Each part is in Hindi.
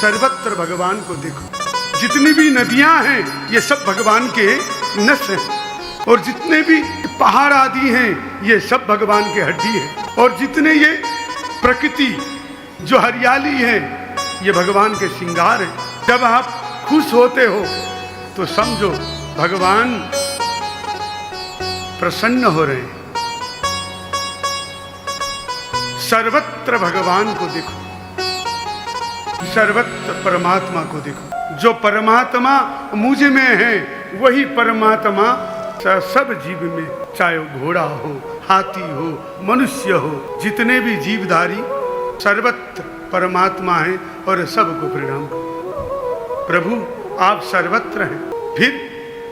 सर्वत्र भगवान को देखो। जितनी भी नदियां हैं ये सब भगवान के नस हैं, और जितने भी पहाड़ आदि हैं ये सब भगवान के हड्डी हैं, और जितने ये प्रकृति जो हरियाली है ये भगवान के श्रृंगार है। जब आप खुश होते हो तो समझो भगवान प्रसन्न हो रहे हैं। सर्वत्र भगवान को देखो, सर्वत्र परमात्मा को देखो। जो परमात्मा मुझ में है वही परमात्मा सब जीव में, चाहे वो घोड़ा हो, हाथी हो, मनुष्य हो, जितने भी जीवधारी सर्वत्र परमात्मा है और सबको प्रणाम करो। प्रभु आप सर्वत्र हैं। फिर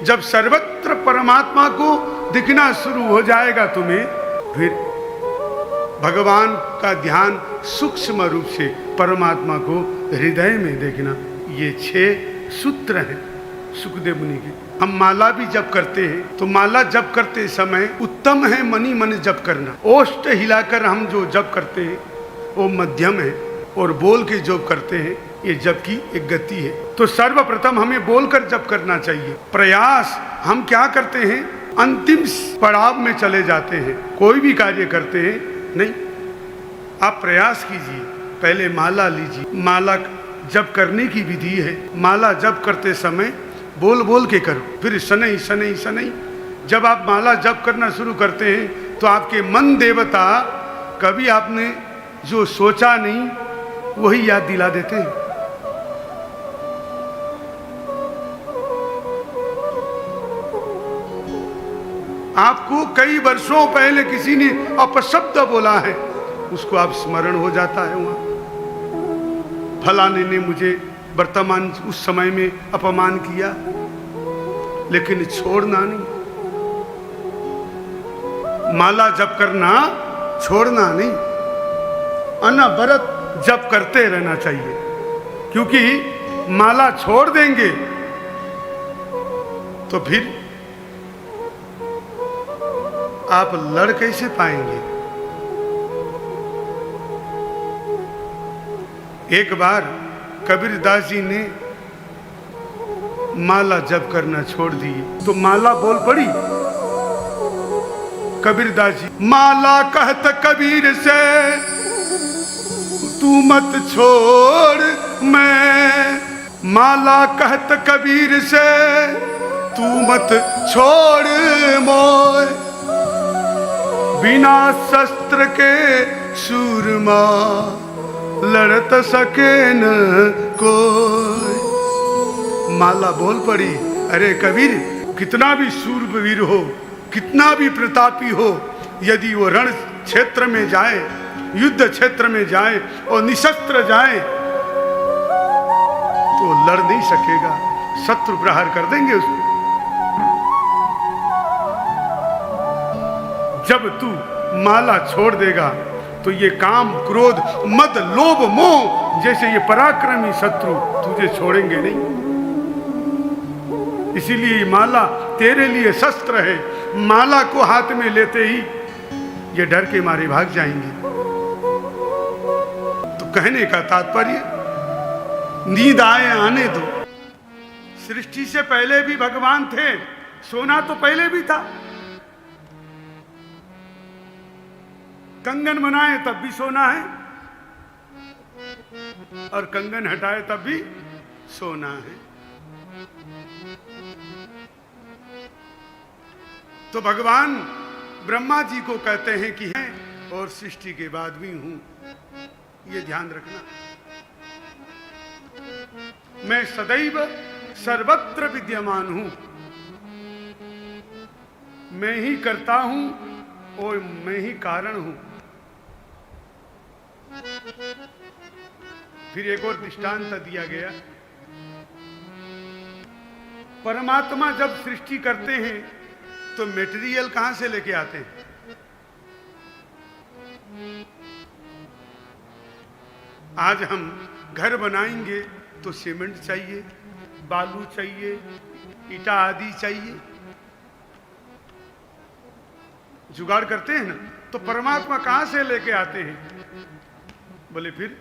जब सर्वत्र परमात्मा को दिखना शुरू हो जाएगा तुम्हें, फिर भगवान का ध्यान सूक्ष्म रूप से परमात्मा को हृदय में देखना। ये 6 सूत्र हैं सुखदेव मुनि के। हम माला भी जप करते हैं तो माला जप करते समय उत्तम है मनी मन जप करना। ओष्ठ हिलाकर हम जो जप करते हैं वो मध्यम है, और बोल के जप करते हैं ये जप की एक गति है। तो सर्वप्रथम हमें बोलकर जप करना चाहिए। प्रयास हम क्या करते हैं, अंतिम पड़ाव में चले जाते हैं। कोई भी कार्य करते हैं, नहीं, आप प्रयास कीजिए, पहले माला लीजिए। माला जप करने की विधि है। माला जप करते समय बोल बोल के करो, फिर शनै शनै शनै। जब आप माला जप करना शुरू करते हैं तो आपके मन देवता कभी आपने जो सोचा नहीं वही याद दिला देते हैं। आपको कई वर्षों पहले किसी ने अपशब्द बोला है, उसको आप स्मरण हो जाता है। वहां फलाने ने मुझे वर्तमान उस समय में अपमान किया, लेकिन छोड़ना नहीं। माला जप करना छोड़ना नहीं, अनवरत जप करते रहना चाहिए। क्योंकि माला छोड़ देंगे तो फिर आप लड़ कैसे पाएंगे। एक बार कबीरदास जी ने माला जप करना छोड़ दी तो माला बोल पड़ी। कबीरदास जी, माला कहत कबीर से तू मत छोड़, मैं माला कहत कबीर से तू मत छोड़ मोय, बिना शस्त्र के सूरमा लड़त सके न कोई। माला बोल पड़ी, अरे कबीर, कितना भी शूरवीर हो, कितना भी प्रतापी हो, यदि वो रण क्षेत्र में जाए, युद्ध क्षेत्र में जाए और निशस्त्र जाए तो लड़ नहीं सकेगा, शत्रु प्रहार कर देंगे उसको। जब तू माला छोड़ देगा तो ये काम, क्रोध, मद, लोभ, मोह जैसे ये पराक्रमी शत्रु तुझे छोड़ेंगे नहीं। इसीलिए माला तेरे लिए शस्त्र है। माला को हाथ में लेते ही ये डर के मारे भाग जाएंगे। तो कहने का तात्पर्य, नींद आए आने दो। सृष्टि से पहले भी भगवान थे, सोना तो पहले भी था। कंगन बनाए तब भी सोना है, और कंगन हटाए तब भी सोना है। तो भगवान ब्रह्मा जी को कहते हैं कि हैं और सृष्टि के बाद भी हूं, ये ध्यान रखना। मैं सदैव सर्वत्र विद्यमान हूं, मैं ही करता हूं और मैं ही कारण हूं। फिर एक और दृष्टांत दिया गया। परमात्मा जब सृष्टि करते हैं तो मटेरियल कहां से लेके आते हैं? आज हम घर बनाएंगे तो सीमेंट चाहिए, बालू चाहिए, ईटा आदि चाहिए, जुगाड़ करते हैं ना। तो परमात्मा कहां से लेके आते हैं? बोले फिर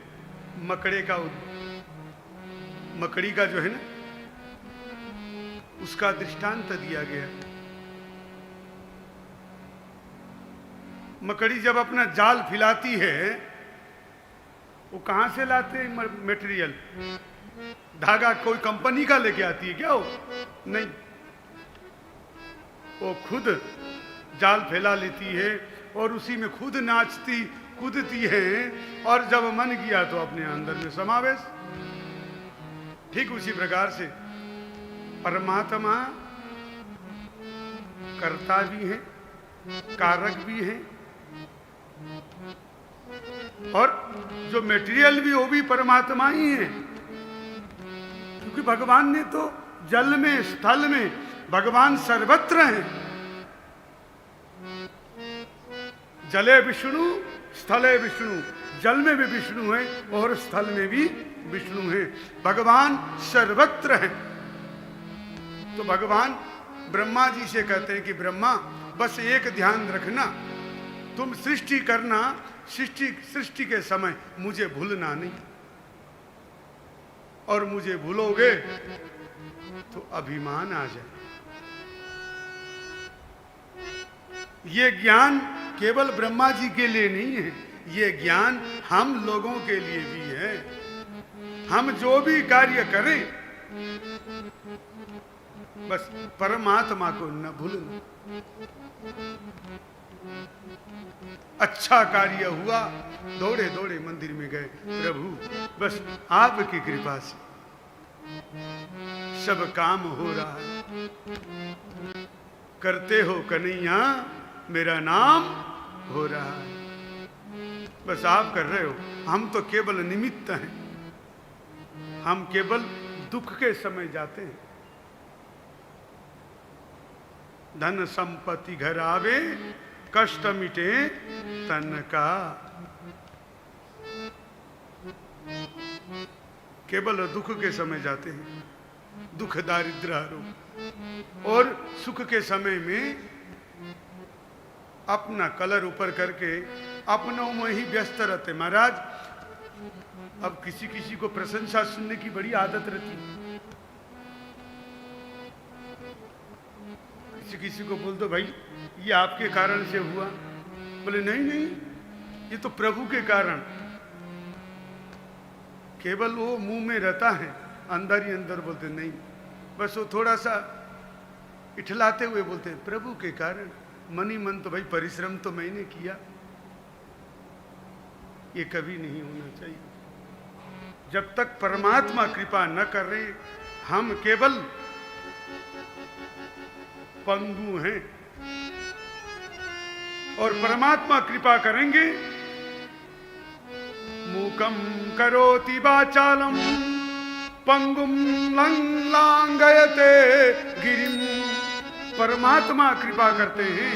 मकड़े का मकड़ी का जो है ना, उसका दृष्टांत दिया गया। मकड़ी जब अपना जाल फैलाती है, वो कहां से लाते हैं मटेरियल? धागा कोई कंपनी का लेके आती है क्या? वो नहीं, वो खुद जाल फैला लेती है और उसी में खुद नाचती कूदती है, और जब मन किया तो अपने अंदर में समावेश। ठीक उसी प्रकार से परमात्मा कर्ता भी है, कारक भी है, और जो मटेरियल भी वो भी परमात्मा ही है। क्योंकि भगवान ने तो जल में, स्थल में, भगवान सर्वत्र है। जले विष्णु स्थले विष्णु, जल में भी विष्णु है और स्थल में भी विष्णु है। भगवान सर्वत्र है। तो भगवान ब्रह्मा जी से कहते हैं कि ब्रह्मा, बस एक ध्यान रखना, तुम सृष्टि करना, सृष्टि के समय मुझे भूलना नहीं, और मुझे भूलोगे तो अभिमान आ जाए। ये ज्ञान केवल ब्रह्मा जी के लिए नहीं है, ये ज्ञान हम लोगों के लिए भी है। हम जो भी कार्य करें, बस परमात्मा को न भूलना। अच्छा कार्य हुआ, दौड़े दौड़े मंदिर में गए, प्रभु बस आपकी कृपा से सब काम हो रहा है, करते हो कन्हैया, मेरा नाम हो रहा है। बस आप कर रहे हो, हम तो केवल निमित्त हैं। हम केवल दुख के समय जाते हैं। धन संपत्ति घर आवे, कष्ट मिटे तन का। केवल दुख के समय जाते हैं, दुख दारिद्र हरो। और सुख के समय में अपना कलर ऊपर करके अपनों में ही व्यस्त रहते। महाराज, अब किसी किसी को प्रशंसा सुनने की बड़ी आदत रहती है। किसी किसी को बोल दो, भाई ये आपके कारण से हुआ। बोले नहीं नहीं, ये तो प्रभु के कारण। केवल वो मुंह में रहता है, अंदर ही अंदर बोलते नहीं। बस वो थोड़ा सा इठलाते हुए बोलते हैं प्रभु के कारण। मन ही मन तो भाई परिश्रम तो मैंने किया। ये कभी नहीं होना चाहिए। जब तक परमात्मा कृपा न कर रहे, हम केवल पंगु हैं, और परमात्मा कृपा करेंगे। मूकम करोति वाचालम पंगुम लंघयते गिरिम। परमात्मा कृपा करते हैं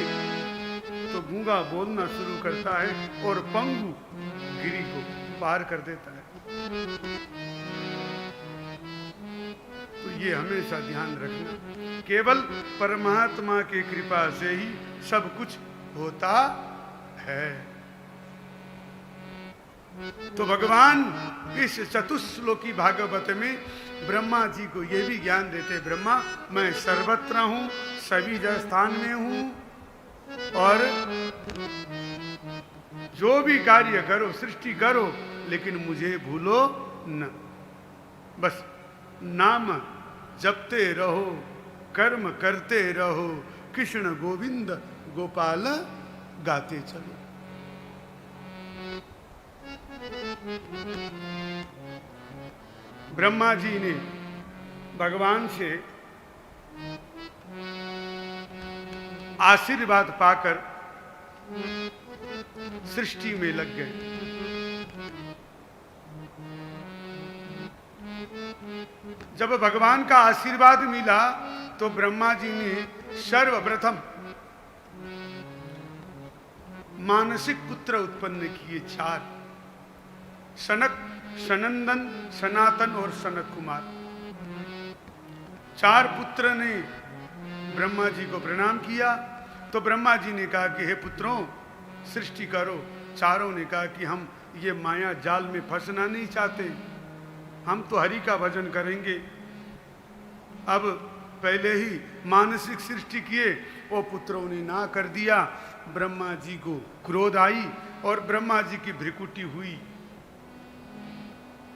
तो गूंगा बोलना शुरू करता है और पंगु गिरी को पार कर देता है। तो ये हमेशा ध्यान रखना, केवल परमात्मा की कृपा से ही सब कुछ होता है। तो भगवान इस चतुश्लोकी भागवत में ब्रह्मा जी को यह भी ज्ञान देते, ब्रह्मा मैं सर्वत्र हूं, सभी स्थान में हूं, और जो भी कार्य करो, सृष्टि करो, लेकिन मुझे भूलो न। बस नाम जपते रहो, कर्म करते रहो, कृष्ण गोविंद गोपाल गाते चलो। ब्रह्मा जी ने भगवान से आशीर्वाद पाकर सृष्टि में लग गए। जब भगवान का आशीर्वाद मिला तो ब्रह्मा जी ने सर्वप्रथम मानसिक पुत्र उत्पन्न किए 4, सनक, सनंदन, सनातन और सनत कुमार। 4 पुत्र ने ब्रह्मा जी को प्रणाम किया। तो ब्रह्मा जी ने कहा कि हे पुत्रों, सृष्टि करो। चारों ने कहा कि हम ये माया जाल में फंसना नहीं चाहते, हम तो हरि का भजन करेंगे। अब पहले ही मानसिक सृष्टि किए, वो पुत्रों ने ना कर दिया। ब्रह्मा जी को क्रोध आई और ब्रह्मा जी की भ्रिकुटी हुई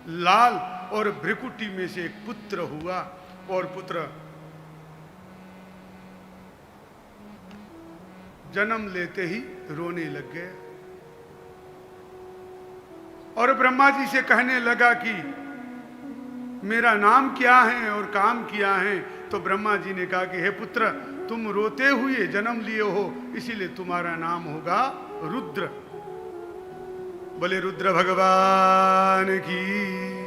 लाल, और भ्रिकुटी में से एक पुत्र हुआ, और पुत्र जन्म लेते ही रोने लग गया और ब्रह्मा जी से कहने लगा कि मेरा नाम क्या है और काम क्या है। तो ब्रह्मा जी ने कहा कि हे पुत्र, तुम रोते हुए जन्म लिए हो, इसीलिए तुम्हारा नाम होगा रुद्र। बोले रुद्र भगवान की।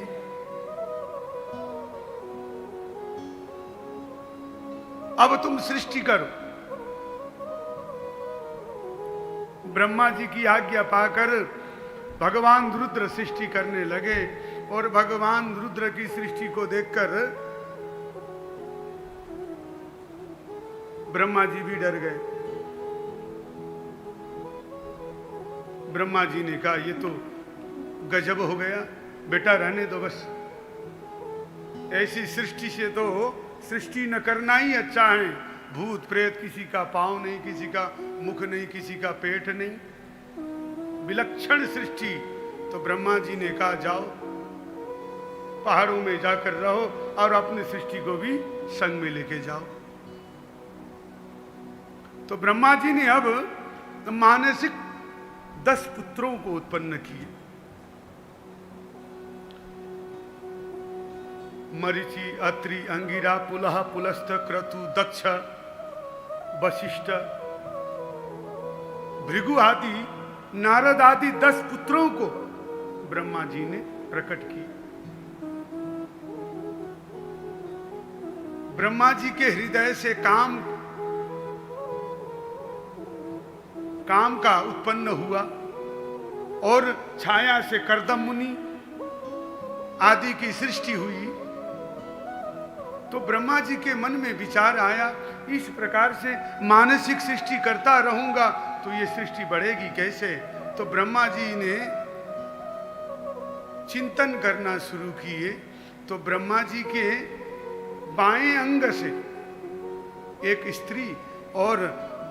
अब तुम सृष्टि करो। ब्रह्मा जी की आज्ञा पाकर भगवान रुद्र सृष्टि करने लगे, और भगवान रुद्र की सृष्टि को देखकर ब्रह्मा जी भी डर गए। ब्रह्मा जी ने कहा ये तो गजब हो गया, बेटा रहने दो बस। ऐसी सृष्टि से तो सृष्टि न करना ही अच्छा है। भूत प्रेत, किसी का पांव नहीं, किसी का मुख नहीं, किसी का पेट नहीं, विलक्षण सृष्टि। तो ब्रह्मा जी ने कहा जाओ पहाड़ों में जाकर रहो और अपनी सृष्टि को भी संग में लेके जाओ। तो ब्रह्मा जी ने अब मानसिक 10 पुत्रों को उत्पन्न किए। मरीचि, अत्रि, अंगिरा, पुलह, पुलस्थ, क्रतु, दक्ष, वशिष्ठ, भृगु आदि, नारद आदि 10 पुत्रों को ब्रह्मा जी ने प्रकट किया। ब्रह्मा जी के हृदय से काम का उत्पन्न हुआ, और छाया से कर्दम मुनि आदि की सृष्टि हुई। तो ब्रह्मा जी के मन में विचार आया, इस प्रकार से मानसिक सृष्टि करता रहूंगा तो ये सृष्टि बढ़ेगी कैसे। तो ब्रह्मा जी ने चिंतन करना शुरू किए। तो ब्रह्मा जी के बाएं अंग से एक स्त्री और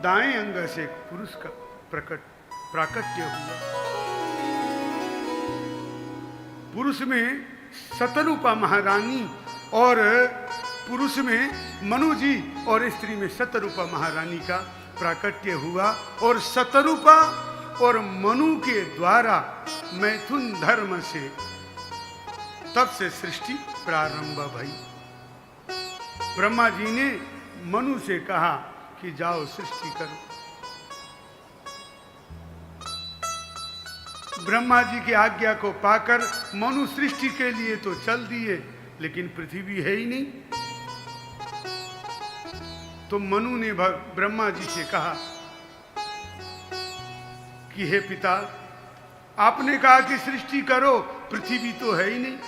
दाएं अंग से एक पुरुष का प्राकट्य हुआ। पुरुष में शतरूपा महारानी और पुरुष में मनु जी, और स्त्री में शतरूपा महारानी का प्राकट्य हुआ। और शतरूपा और मनु के द्वारा मैथुन धर्म से तब से सृष्टि प्रारंभ भई। ब्रह्मा जी ने मनु से कहा कि जाओ सृष्टि करो। ब्रह्मा जी की आज्ञा को पाकर मनु सृष्टि के लिए तो चल दिए, लेकिन पृथ्वी है ही नहीं। तो मनु ने ब्रह्मा जी से कहा कि हे पिता, आपने कहा कि सृष्टि करो, पृथ्वी तो है ही नहीं।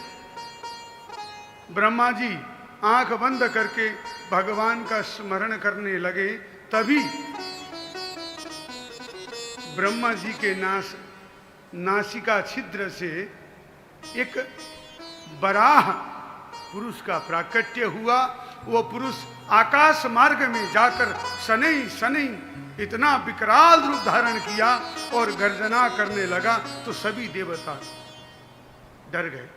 ब्रह्मा जी आंख बंद करके भगवान का स्मरण करने लगे। तभी ब्रह्मा जी के नासिका छिद्र से एक बराह पुरुष का प्राकट्य हुआ। वो पुरुष आकाश मार्ग में जाकर शनैः शनैः इतना विकराल रूप धारण किया और गर्जना करने लगा। तो सभी देवता डर गए,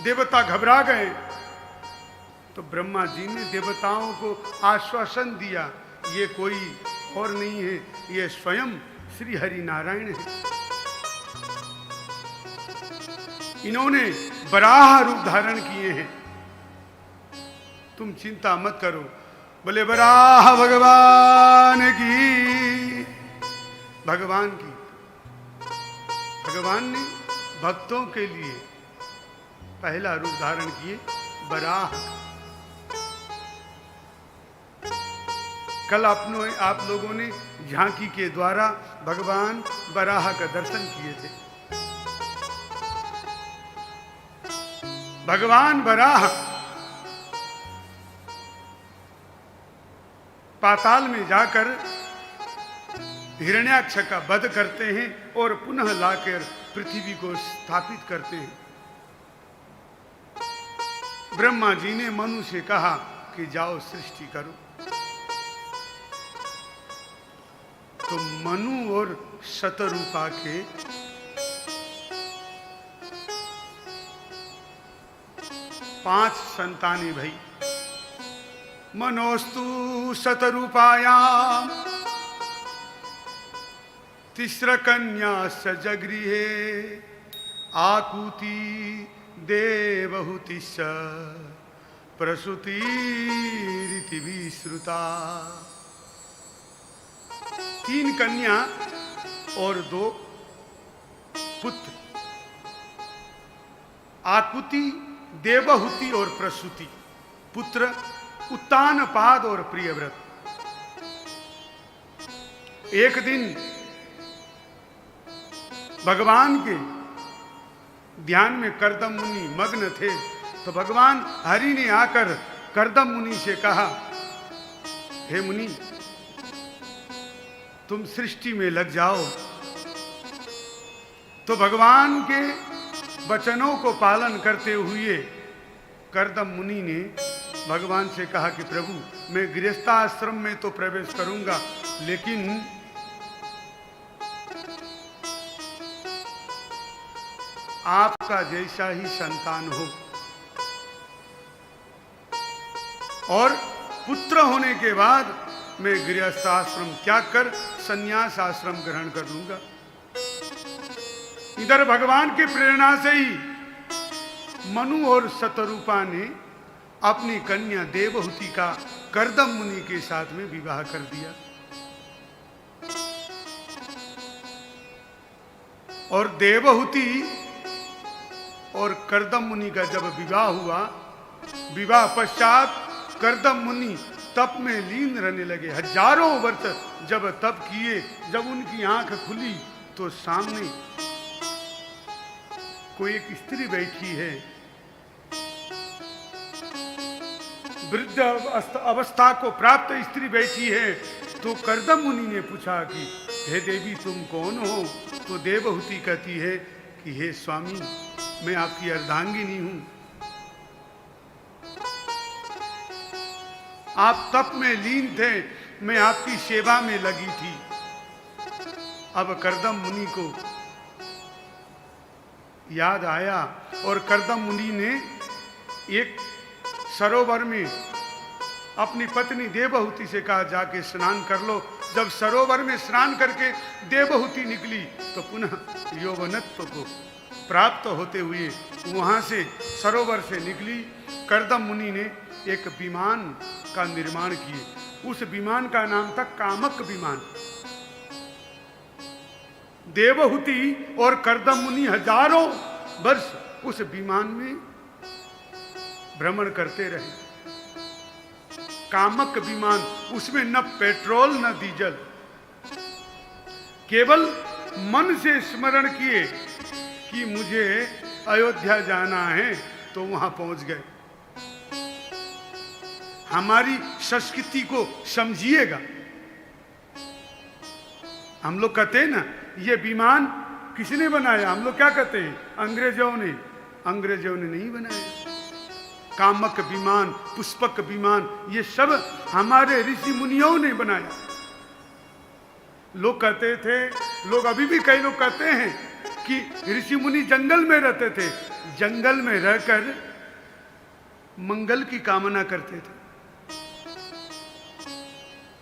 देवता घबरा गए। तो ब्रह्मा जी ने देवताओं को आश्वासन दिया, ये कोई और नहीं है, ये स्वयं श्री हरि नारायण है। इन्होंने बराह रूप धारण किए हैं, तुम चिंता मत करो। बोले बराह भगवान की। भगवान की, भगवान ने भक्तों के लिए पहला रूप धारण किए बराह। कल आप लोगों ने झांकी के द्वारा भगवान बराह का दर्शन किए थे। भगवान बराह पाताल में जाकर हिरण्याक्ष का वध करते हैं और पुनः लाकर पृथ्वी को स्थापित करते हैं। ब्रह्मा जी ने मनु से कहा कि जाओ सृष्टि करो। तो मनु और शतरूपा के 5 संतानें भई। मनोस्तु शतरूपायाम तिस्र कन्या सजगृहे आकुति देवहुति स प्रसूति रीति विश्रुता। 3 कन्या और 2 पुत्र, आकुति, देवहुति और प्रसूति। पुत्र उत्तानपाद और प्रियव्रत। एक दिन भगवान के ध्यान में कर्दम मुनि मग्न थे, तो भगवान हरि ने आकर कर्दम मुनि से कहा, हे मुनि, तुम सृष्टि में लग जाओ। तो भगवान के वचनों को पालन करते हुए कर्दम मुनि ने भगवान से कहा कि प्रभु, मैं गृहस्थाश्रम में तो प्रवेश करूंगा, लेकिन आपका जैसा ही संतान हो, और पुत्र होने के बाद मैं गृहस्थाश्रम त्याग कर संन्यास आश्रम ग्रहण कर लूंगा। इधर भगवान की प्रेरणा से ही मनु और शतरूपा ने अपनी कन्या देवहुति का कर्दम मुनि के साथ में विवाह कर दिया। और देवहुति और कर्दम मुनि का जब विवाह हुआ, विवाह पश्चात कर्दम मुनि तप में लीन रहने लगे। हजारों वर्ष जब तप किए, जब उनकी आंख खुली तो सामने कोई एक स्त्री बैठी है। वृद्ध अवस्था को प्राप्त स्त्री बैठी है। तो कर्दम मुनि ने पूछा कि हे देवी, तुम कौन हो? तो देवहुति कहती है कि हे स्वामी, मैं आपकी अर्धांगिनी हूं। आप तप में लीन थे, मैं आपकी सेवा में लगी थी। अब कर्दम मुनि को याद आया और कर्दम मुनि ने एक सरोवर में अपनी पत्नी देवहुति से कहा, जाके स्नान कर लो। जब सरोवर में स्नान करके देवहुति निकली तो पुनः यौवनत्व को प्राप्त होते हुए वहां से सरोवर से निकली। कर्दम मुनि ने एक विमान का निर्माण किए। उस विमान का नाम था कामक विमान। देवहुति और कर्दम मुनि हजारों वर्ष उस विमान में भ्रमण करते रहे। कामक विमान, उसमें न पेट्रोल न डीजल, केवल मन से स्मरण किए कि मुझे अयोध्या जाना है तो वहां पहुंच गए। हमारी संस्कृति को समझिएगा। हम लोग कहते हैं ना, ये विमान किसने बनाया? हम लोग क्या कहते हैं? अंग्रेजों ने। अंग्रेजों ने नहीं बनाया। कामक विमान, पुष्पक विमान, ये सब हमारे ऋषि मुनियों ने बनाया। लोग कहते थे, लोग अभी भी कई लोग कहते हैं कि ऋषि मुनि जंगल में रहते थे। जंगल में रहकर मंगल की कामना करते थे,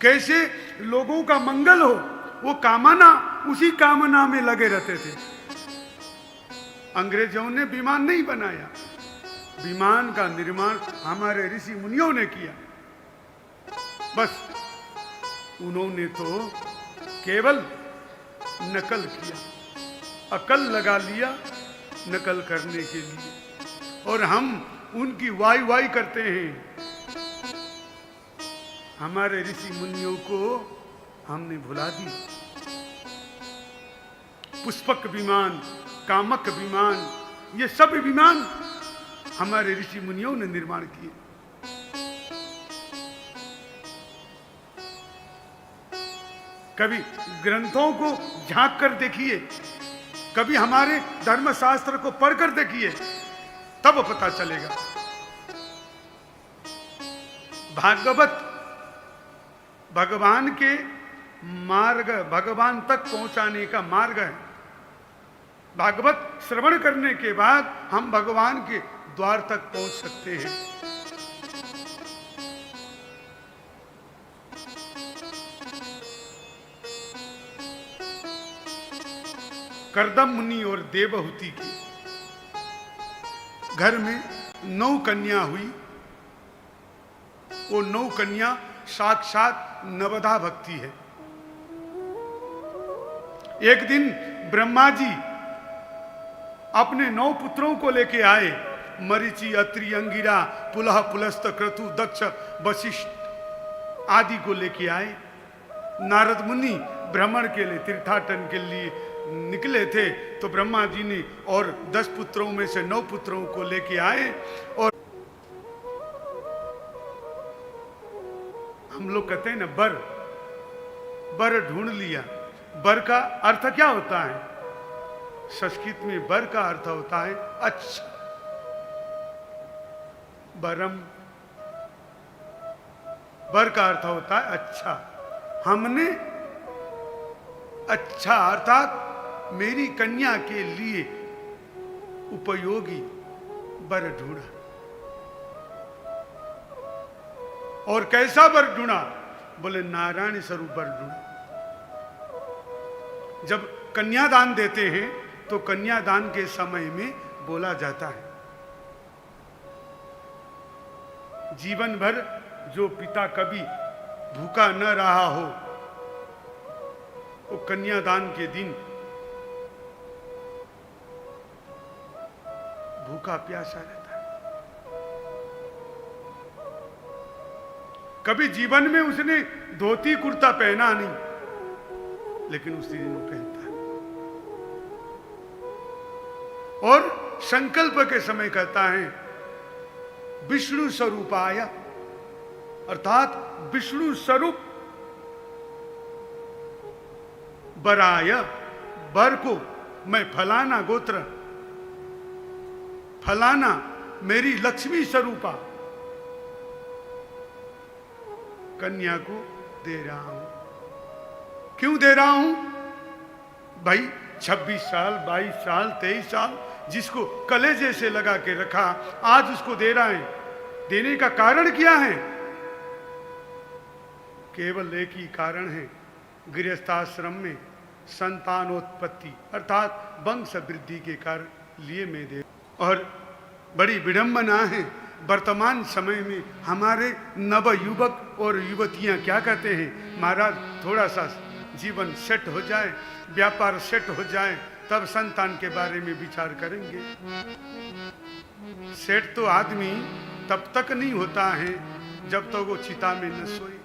कैसे लोगों का मंगल हो, वो कामना, उसी कामना में लगे रहते थे। अंग्रेजों ने विमान नहीं बनाया, विमान का निर्माण हमारे ऋषि मुनियों ने किया। बस उन्होंने तो केवल नकल किया, अकल लगा लिया नकल करने के लिए, और हम उनकी वाई वाई करते हैं। हमारे ऋषि मुनियों को हमने भुला दी। पुष्पक विमान, कामक विमान, ये सब विमान हमारे ऋषि मुनियों ने निर्माण किए। कभी ग्रंथों को झांक कर देखिए, कभी हमारे धर्मशास्त्र को पढ़कर देखिए, तब पता चलेगा। भागवत भगवान के मार्ग, भगवान तक पहुंचाने का मार्ग है। भागवत श्रवण करने के बाद हम भगवान के द्वार तक पहुंच सकते हैं। करदम मुनि और देवहूति के घर में 9 कन्या हुई। वो 9 कन्या साक्षात नवधा भक्ति है। एक दिन ब्रह्मा जी अपने 9 पुत्रों को लेके आए। मरीचि, अत्रि, अंगिरा, पुलह, पुलस्त, क्रतु, दक्ष, वशिष्ठ आदि को लेके आए। नारद मुनि भ्रमण के लिए, तीर्थाटन के लिए निकले थे, तो ब्रह्मा जी ने और 10 पुत्रों में से 9 पुत्रों को लेके आए। और हम लोग कहते हैं ना, बर ढूंढ लिया। बर का अर्थ क्या होता है? संस्कृत में बर का अर्थ होता है अच्छा, बरम। बर का अर्थ होता है अच्छा। हमने अच्छा अर्थात मेरी कन्या के लिए उपयोगी बर ढूंढा। और कैसा बर ढूंढा? बोले नारायण स्वरूप बर ढूंढा। जब कन्यादान देते हैं तो कन्यादान के समय में बोला जाता है, जीवन भर जो पिता कभी भूखा न रहा हो, वो कन्यादान के दिन भूखा प्यासा रहता है। कभी जीवन में उसने धोती कुर्ता पहना नहीं, लेकिन उसी दिन वो पहनता है। और संकल्प के समय कहता है विष्णु स्वरूपाय, अर्थात विष्णु स्वरूप बराय, बर को मैं फलाना गोत्र, फलाना मेरी लक्ष्मी स्वरूपा कन्या को दे रहा हूं। क्यों दे रहा हूं भाई? 26 साल, 22 साल, 23 साल जिसको कलेजे से लगा के रखा, आज उसको दे रहा है। देने का कारण क्या है? केवल एक ही कारण है, गृहस्थाश्रम में संतानोत्पत्ति अर्थात वंश वृद्धि के कारण लिए मैं दे। और बड़ी विडंबना है, वर्तमान समय में हमारे नव युवक और युवतियां क्या कहते हैं, महाराज थोड़ा सा जीवन सेट हो जाए, व्यापार सेट हो जाए, तब संतान के बारे में विचार करेंगे। सेट तो आदमी तब तक नहीं होता है जब तक वो चिता में न सोए।